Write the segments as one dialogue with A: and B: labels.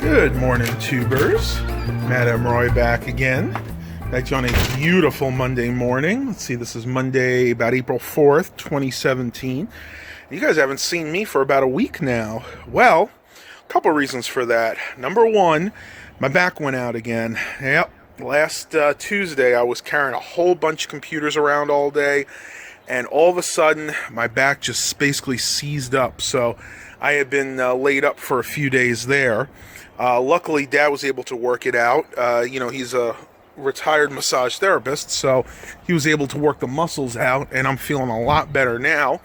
A: Good morning, tubers. Madam Roy back again. Back on a beautiful Monday morning. Let's see, this is Monday, about April 4th, 2017. You guys haven't seen me for about a week now. Well, a couple reasons for that. Number one, my back went out again. Yep, last Tuesday I was carrying a whole bunch of computers around all day, and all of a sudden my back just basically seized up. So I had been laid up for a few days there. Luckily, Dad was able to work it out. He's a retired massage therapist, so he was able to work the muscles out, and I'm feeling a lot better now.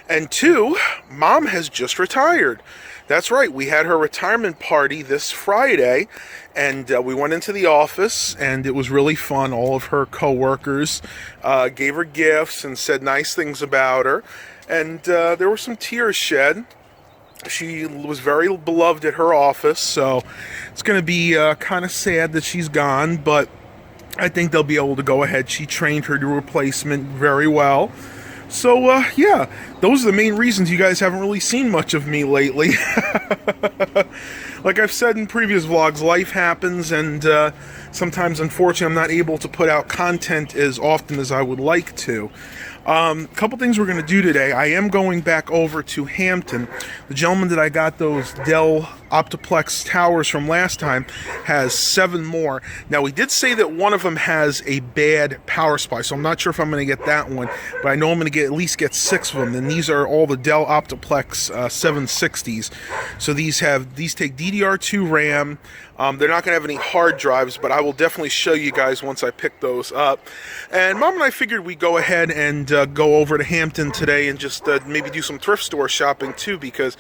A: And two, Mom has just retired. That's right, we had her retirement party this Friday, and we went into the office, and it was really fun. All of her co-workers gave her gifts and said nice things about her, and there were some tears shed. She was very beloved at her office, so it's going to be kind of sad that she's gone, but I think they'll be able to go ahead. She trained her new replacement very well. So, yeah, those are the main reasons you guys haven't really seen much of me lately. Like I've said in previous vlogs, life happens, and sometimes, unfortunately, I'm not able to put out content as often as I would like to. A couple things we're going to do today. I am going back over to Hampton. The gentleman that I got those Dell Optiplex towers from last time has 7 more. Now, we did say that one of them has a bad power supply, so I'm not sure if I'm going to get that one, but I know I'm going to at least get 6 of them, and these are all the Dell Optiplex 760s. So these take DDR2 RAM. They're not going to have any hard drives, but I will definitely show you guys once I pick those up. And Mom and I figured we'd go ahead and go over to Hampton today and just maybe do some thrift store shopping too, because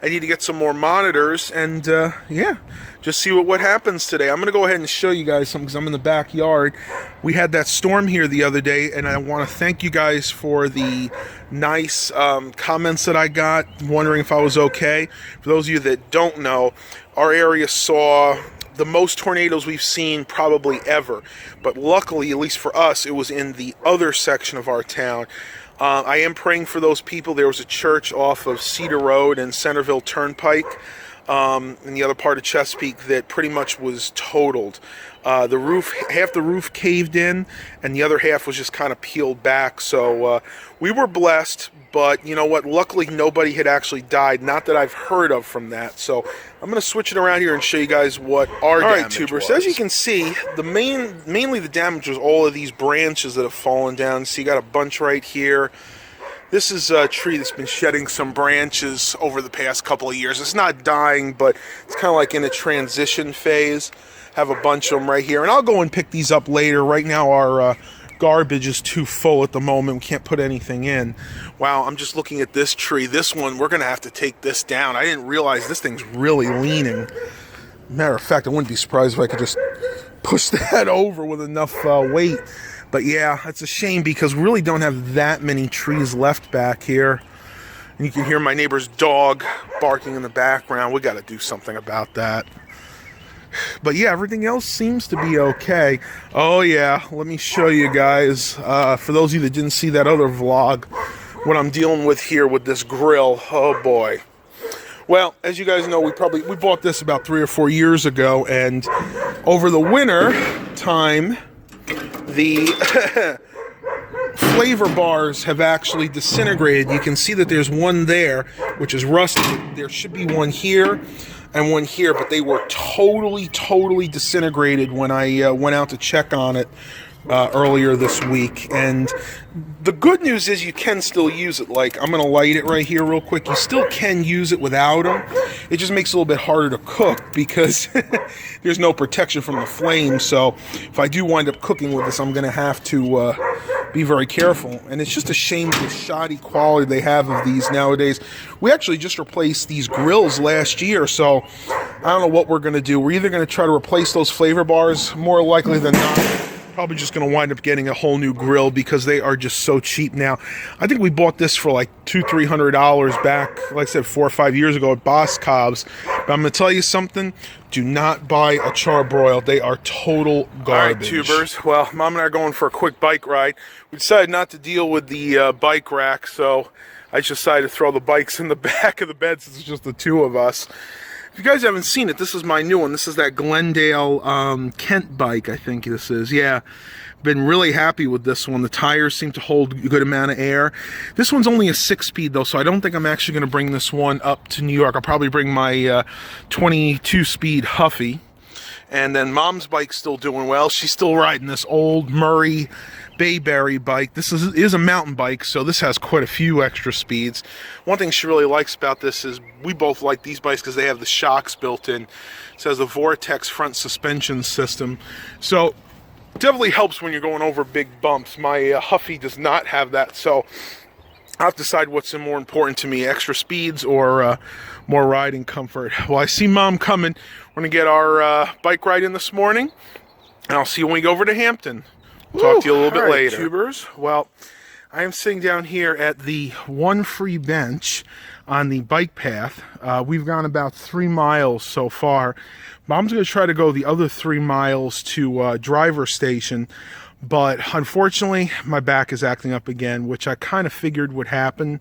A: I need to get some more monitors and yeah, just see what happens today. I'm going to go ahead and show you guys something because I'm in the backyard. We had that storm here the other day, and I want to thank you guys for the nice comments that I got, wondering if I was okay. For those of you that don't know, our area saw the most tornadoes we've seen probably ever, but luckily, at least for us, it was in the other section of our town. I am praying for those people. There was a church off of Cedar Road and Centerville Turnpike in the other part of Chesapeake that pretty much was totaled. The roof, half the roof caved in, and the other half was just kind of peeled back. So we were blessed, but you know what? Luckily, nobody had actually died. Not that I've heard of from that. So I'm going to switch it around here and show you guys what our damage was. So as you can see, mainly the damage was all of these branches that have fallen down. So you got a bunch right here. This is a tree that's been shedding some branches over the past couple of years. It's not dying, but it's kind of like in a transition phase. Have a bunch of them right here, and I'll go and pick these up later. Right now our garbage is too full at the moment. We can't put anything in. Wow, I'm just looking at this tree. This one, we're going to have to take this down. I didn't realize this thing's really leaning. Matter of fact, I wouldn't be surprised if I could just push that over with enough weight. But yeah, it's a shame because we really don't have that many trees left back here. And you can hear my neighbor's dog barking in the background. We got to do something about that. But yeah, everything else seems to be okay. Oh yeah, let me show you guys, for those of you that didn't see that other vlog, what I'm dealing with here with this grill. Oh boy. Well, as you guys know, we bought this about 3 or 4 years ago, and over the winter time, the flavor bars have actually disintegrated. You can see that there's one there, which is rusted. There should be one here and one here, but they were totally disintegrated when I went out to check on it earlier this week. And the good news is you can still use it. Like, I'm going to light it right here real quick. You still can use it without them. It just makes it a little bit harder to cook because there's no protection from the flame. So if I do wind up cooking with this, I'm going to have to be very careful. And it's just a shame the shoddy quality they have of these nowadays. We actually just replaced these grills last year, so I don't know what we're going to do. We're either going to try to replace those flavor bars, more likely than not. Probably just going to wind up getting a whole new grill because they are just so cheap now. I think we bought this for like $200-300 back, like I said, 4 or 5 years ago at BAACCKK. But I'm going to tell you something. Do not buy a charbroiled. They are total garbage. All right, tubers. Well, Mom and I are going for a quick bike ride. We decided not to deal with the bike rack, so I just decided to throw the bikes in the back of the bed since it's just the two of us. If you guys haven't seen it, this is my new one. This is that Glendale Kent bike, I think this is. Yeah, been really happy with this one. The tires seem to hold a good amount of air. This one's only a 6-speed though, so I don't think I'm actually going to bring this one up to New York. I'll probably bring my 22-speed Huffy. And then Mom's bike's still doing well. She's still riding this old Murray Bayberry bike. This is a mountain bike, so this has quite a few extra speeds. One thing she really likes about this is we both like these bikes because they have the shocks built in. It says the Vortex front suspension system. So definitely helps when you're going over big bumps. My Huffy does not have that, so I have to decide what's more important to me, extra speeds or more riding comfort. Well, I see Mom coming. We're going to get our bike ride in this morning, and I'll see you when we go over to Hampton. Talk to you a little bit later. Tubers. Well, I am sitting down here at the one free bench on the bike path. We've gone about 3 miles so far. Mom's going to try to go the other 3 miles to driver station, but unfortunately my back is acting up again, which I kind of figured would happen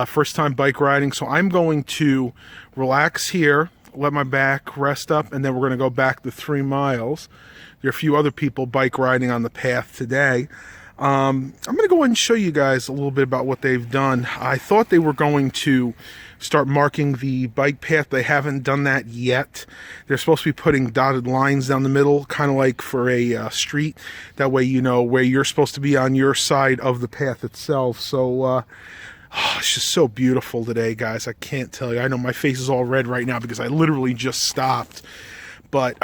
A: first time bike riding. So I'm going to relax here, let my back rest up, and then we're going to go back the 3 miles. There are a few other people bike riding on the path today. I'm going to go ahead and show you guys a little bit about what they've done. I thought they were going to start marking the bike path. They haven't done that yet. They're supposed to be putting dotted lines down the middle, kind of like for a street. That way you know where you're supposed to be on your side of the path itself. So it's just so beautiful today, guys. I can't tell you. I know my face is all red right now because I literally just stopped. But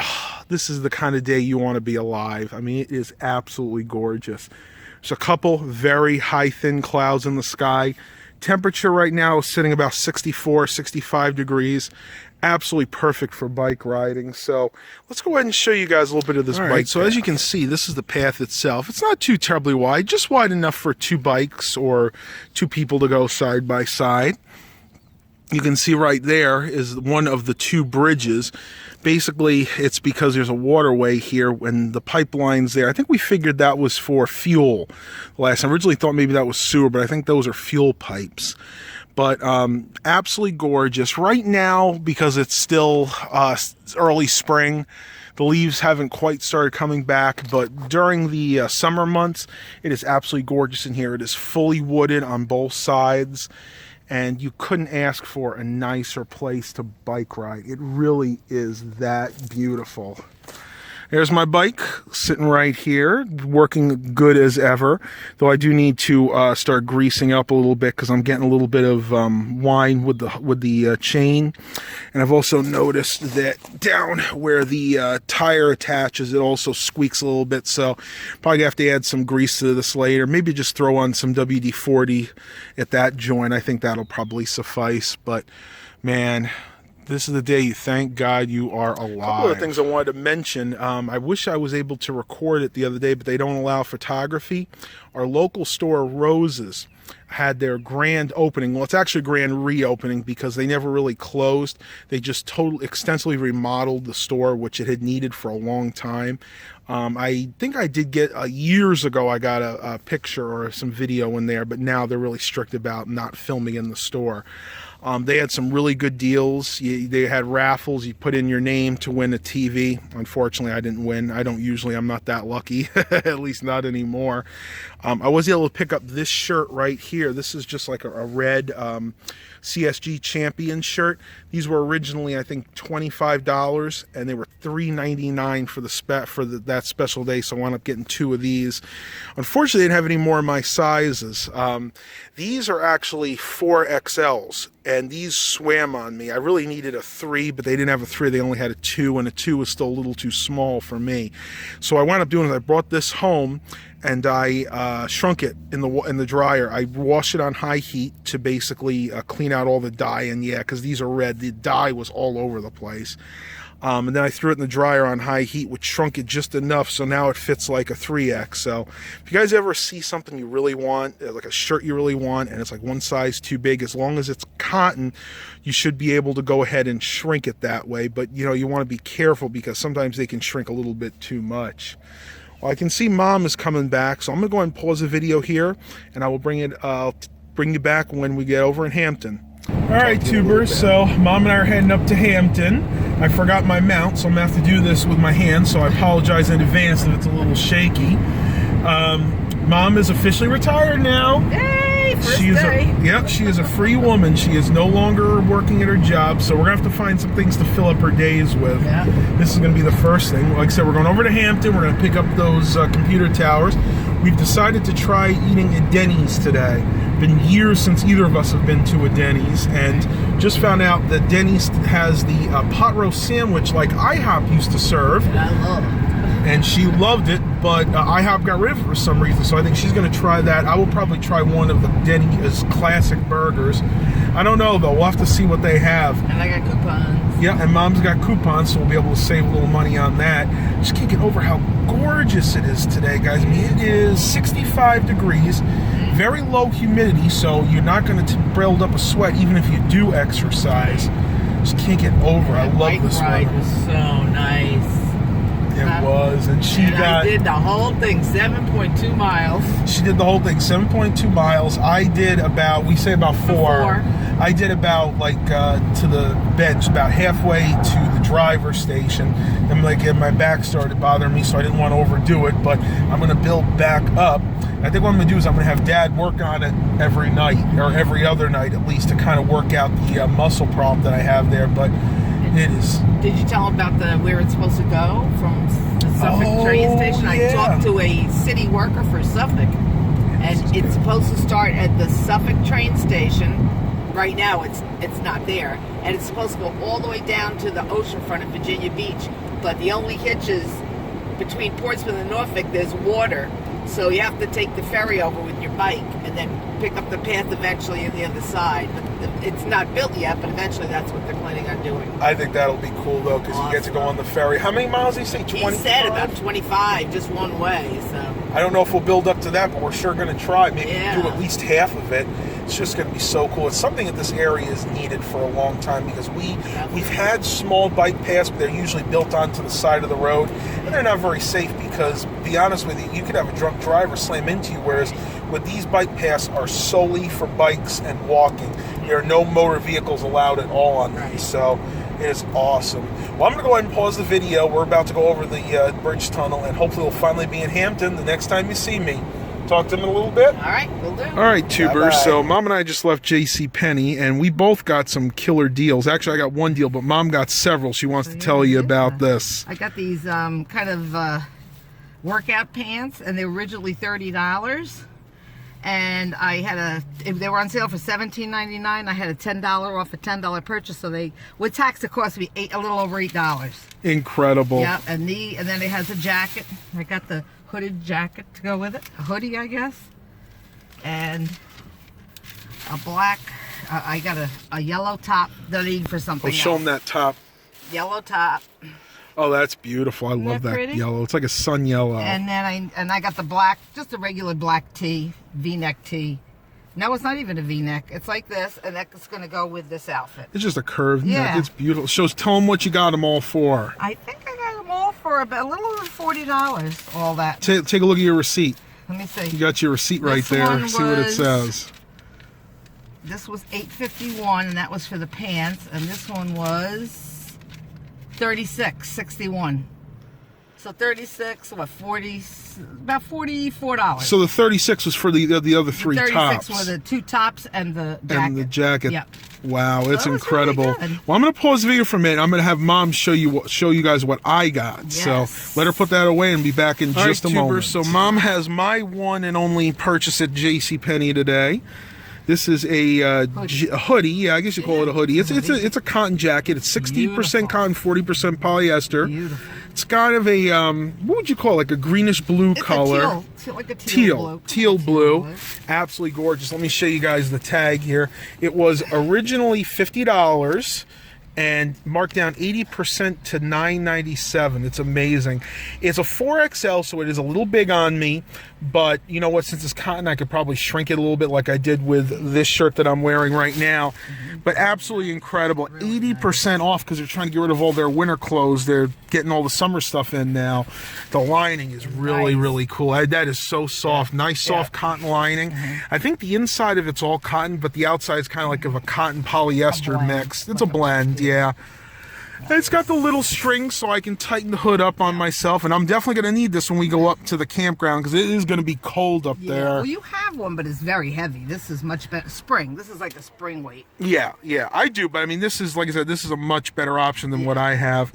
A: this is the kind of day you want to be alive. I mean, it is absolutely gorgeous. There's a couple very high, thin clouds in the sky. Temperature right now is sitting about 64, 65 degrees. Absolutely perfect for bike riding. So let's go ahead and show you guys a little bit of this bike. So as you can see, this is the path itself. It's not too terribly wide, just wide enough for 2 bikes or 2 people to go side by side. You can see right there is one of the 2 bridges. Basically, it's because there's a waterway here and the pipeline's there. I think we figured that was for fuel last time. I originally thought maybe that was sewer, but I think those are fuel pipes. But absolutely gorgeous. Right now, because it's still early spring, the leaves haven't quite started coming back, but during the summer months, it is absolutely gorgeous in here. It is fully wooded on both sides, and you couldn't ask for a nicer place to bike ride. It really is that beautiful. There's my bike sitting right here, working good as ever, though I do need to start greasing up a little bit because I'm getting a little bit of whine with the chain. And I've also noticed that down where the tire attaches, it also squeaks a little bit, so probably have to add some grease to this later. Maybe just throw on some WD-40 at that joint. I think that'll probably suffice, but man, this is the day you thank God you are alive. A couple of things I wanted to mention. I wish I was able to record it the other day, but they don't allow photography. Our local store, Roses, had their grand opening. Well, it's actually a grand reopening because they never really closed. They just extensively remodeled the store, which it had needed for a long time. I think I did get, years ago, I got a picture or some video in there, but now they're really strict about not filming in the store. They had some really good deals. They had raffles. You put in your name to win a TV. Unfortunately, I didn't win. I'm not that lucky, at least not anymore. I was able to pick up this shirt right here. This is just like a red CSG champion shirt. These were originally, I think, $25, and they were $3.99 for that special day, so I wound up getting 2 of these. Unfortunately, they didn't have any more of my sizes. These are actually 4XLs, and these swam on me. I really needed a 3, but they didn't have a 3. They only had a 2, and a 2 was still a little too small for me. So I wound up doing is I brought this home, and I shrunk it in the dryer. I washed it on high heat to basically clean out all the dye, and yeah, because these are red, the dye was all over the place. And then I threw it in the dryer on high heat, which shrunk it just enough, so now it fits like a 3X. So if you guys ever see something you really want, like a shirt you really want, and it's like one size too big, as long as it's cotton, you should be able to go ahead and shrink it that way. But you know, you want to be careful because sometimes they can shrink a little bit too much. Well, I can see Mom is coming back, so I'm going to go ahead and pause the video here, and I will bring you back when we get over in Hampton. All right, tubers, so Mom and I are heading up to Hampton. I forgot my mount, so I'm going to have to do this with my hands, so I apologize in advance if it's a little shaky. Mom is officially retired now.
B: Yay, first
A: She is
B: day.
A: Yep, she is a free woman. She is no longer working at her job, so we're going to have to find some things to fill up her days with.
B: Yeah.
A: This is going to be the first thing. Like I said, we're going over to Hampton. We're going to pick up those computer towers. We've decided to try eating at Denny's today. Been years since either of us have been to a Denny's, and just found out that Denny's has the pot roast sandwich like IHOP used to serve.
B: And I love it.
A: And she loved it, but IHOP got rid of it for some reason, so I think she's going to try that. I will probably try one of the Denny's classic burgers. I don't know, though. We'll have to see what they have.
B: And I got coupons.
A: Yeah, and Mom's got coupons, so we'll be able to save a little money on that. Just can't get over how gorgeous it is today, guys. I mean, it is 65 degrees, very low humidity, so you're not going to build up a sweat even if you do exercise. Just can't get over. I love this
B: ride
A: weather.
B: was so nice.
A: It was, and
B: I did the whole thing, 7.2 miles.
A: She did the whole thing, 7.2 miles. I did about, we say about four. I did about to the bench, about halfway to the driver's station. And my back started bothering me, so I didn't want to overdo it. But I'm going to build back up. I think what I'm going to do is I'm going to have Dad work on it every night, or every other night at least, to kind of work out the muscle problem that I have there. But it is.
B: Did you tell him about where it's supposed to go from the Suffolk train station?
A: Yeah.
B: I talked to a city worker for Suffolk, and it's supposed to start at the Suffolk train station. Right now, it's not there, and it's supposed to go all the way down to the oceanfront at Virginia Beach. But the only hitch is between Portsmouth and Norfolk. There's water, so you have to take the ferry over with your bike, and then pick up the path eventually on the other side. It's not built yet, but eventually that's what they're planning on doing.
A: I think that'll be cool, though, because you get to go on the ferry. How many miles did he say? 20?
B: He said about 25, just one way. So
A: I don't know if we'll build up to that, but we're sure going to try. Maybe do at least half of it. It's just going to be so cool. It's something that this area is needed for a long time, because we've had small bike paths, but they're usually built onto the side of the road, and they're not very safe because, to be honest with you, you could have a drunk driver slam into you, whereas with these bike paths are solely for bikes and walking. There are no motor vehicles allowed at all on these, so it is awesome. Well, I'm going to go ahead and pause the video. We're about to go over the bridge tunnel, and hopefully we'll finally be in Hampton the next time you see me. Talk to him in a little bit.
B: All right, we'll do.
A: All right, tubers. Bye-bye. So Mom and I just left J.C. Penney, and we both got some killer deals. Actually, I got one deal, but Mom got several. She wants to tell you about this.
B: I got these kind of workout pants, and they were originally $30. And I had they were on sale for $17.99. I had a $10 off a $10 purchase, so with tax it cost me a little over $8.
A: Incredible.
B: Yeah, and then it has a jacket. I got the hooded jacket to go with it, a hoodie, I guess, and a black. I got a yellow top that I need for something.
A: Oh, show them that top.
B: Yellow top.
A: Oh, that's beautiful. I love that yellow. It's like a sun yellow.
B: And then I got the black, just a regular black tee, V-neck tee. No, it's not even a V-neck. It's like this, and that's going to go with this outfit.
A: It's just a curved neck. It's beautiful. Tell them what you got them all for.
B: I think I got them all for a little over $40, all that.
A: Take a look at your receipt.
B: Let me see.
A: You got your receipt right there. See what it says.
B: This was $8.51, and that was for the pants, and this one was $36.61. So 36, what, 40, about $44.
A: So the 36 was for the other three tops.
B: 36 were the two tops and the jacket.
A: And the jacket.
B: Yep.
A: Wow, it's incredible.
B: Really
A: well, I'm going to pause the video for a minute. I'm going to have Mom show you guys what I got.
B: Yes.
A: So let her put that away and be back in just a moment. So Mom has my one and only purchase at JCPenney today. This is a hoodie. Yeah, I guess you call it a hoodie. It's a cotton jacket. It's 60% cotton, 40% polyester.
B: Beautiful.
A: It's kind of a what would you call it? Like a greenish blue color.
B: Like a teal
A: blue. Absolutely gorgeous. Let me show you guys the tag here. It was originally $50, and marked down 80% to $997. It's amazing. It's a 4XL, so it is a little big on me, but you know what, since it's cotton, I could probably shrink it a little bit like I did with this shirt that I'm wearing right now. But absolutely incredible. 80% off because they're trying to get rid of all their winter clothes. They're getting all the summer stuff in now. The lining is really, really cool. That is so soft. Nice soft cotton lining. I think the inside of it's all cotton, but the outside is kind of like of a cotton polyester mix. It's a blend, yeah. It's got the little strings so I can tighten the hood up on myself, and I'm definitely going to need this when we go up to the campground because it is going to be cold up there.
B: Well, you have one, but it's very heavy. This is much better. Spring. This is like a spring weight.
A: Yeah, I do, but I mean, this is, like I said, this is a much better option than what I have.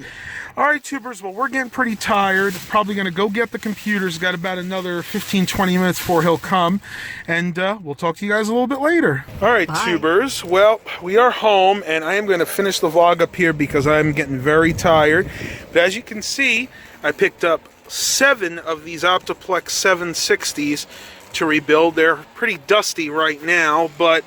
A: All right, tubers, well, we're getting pretty tired. Probably going to go get the computers. Got about another 15-20 minutes before he'll come, and we'll talk to you guys a little bit later. All right, tubers, well, we are home, and I am going to finish the vlog up here because I'm getting very tired. But as you can see, I picked up 7 of these Optiplex 760s to rebuild. They're pretty dusty right now, but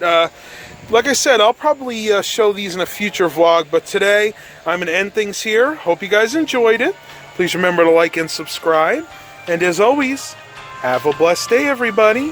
A: like I said, I'll probably show these in a future vlog, but today I'm going to end things here. Hope you guys enjoyed it. Please remember to like and subscribe, and as always, have a blessed day, everybody.